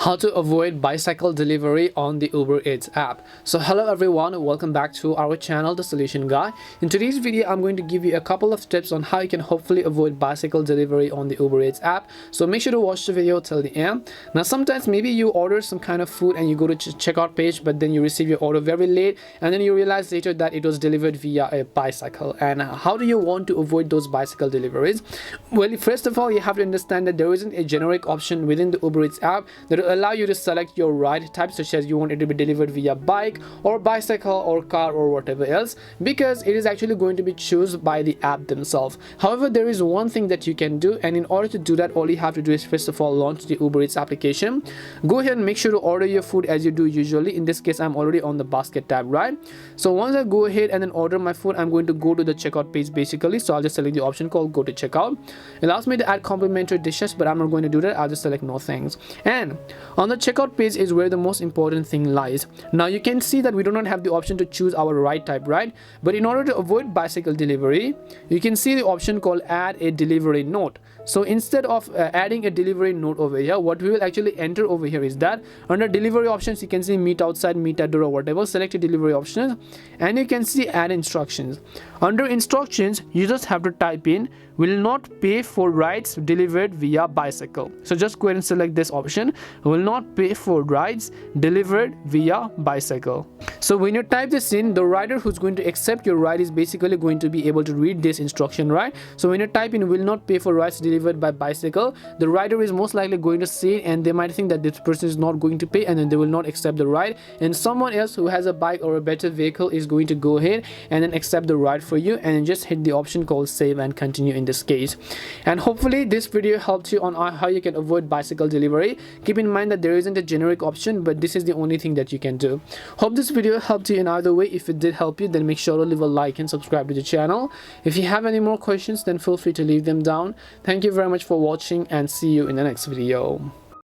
How to avoid bicycle delivery on the Uber Eats app. So hello everyone, welcome back to our channel, The Solution Guy. In today's video I'm going to give you a couple of tips on how you can hopefully avoid bicycle delivery on the Uber Eats app. So make sure to watch the video till the end. Now sometimes maybe you order some kind of food and you go to checkout page, but then you receive your order very late and then you realize later that it was delivered via a bicycle. And how do you want to avoid those bicycle deliveries? Well, first of all, you have to understand that there isn't a generic option within the Uber Eats app that will allow you to select your ride type, such as you want it to be delivered via bike or bicycle or car or whatever else, because it is actually going to be chosen by the app themselves. However, there is one thing that you can do, and in order to do that, all you have to do is first of all launch the Uber Eats application. Go ahead and make sure to order your food as you do usually. In this case, I'm already on the basket tab, right? So once I go ahead and then order my food, I'm going to go to the checkout page basically. So I'll just select the option called go to checkout. It allows me to add complimentary dishes, but I'm not going to do that. I'll just select no thanks. And on the checkout page is where the most important thing lies. Now you can see that we do not have the option to choose our ride type, right? But in order to avoid bicycle delivery, you can see the option called add a delivery note. So instead of adding a delivery note over here, what we will actually enter over here is that under delivery options, you can see meet outside, meet at door or whatever. Select a delivery options and you can see add instructions. Under instructions, you just have to type in will not pay for rides delivered via bicycle. So just go ahead and select this option, will not pay for rides delivered via bicycle. So when you type this in, the rider who's going to accept your ride is basically going to be able to read this instruction, right? So when you type in will not pay for rides delivered by bicycle, the rider is most likely going to see it and they might think that this person is not going to pay, and then they will not accept the ride, and someone else who has a bike or a better vehicle is going to go ahead and then accept the ride for you, and then just hit the option called save and continue in this case. And hopefully this video helped you on how you can avoid bicycle delivery. Keep in mind that there isn't a generic option, but this is the only thing that you can do. Hope this video helped you in either way. If it did help you, then make sure to leave a like and subscribe to the channel. If you have any more questions, then feel free to leave them down. Thank you very much for watching and see you in the next video.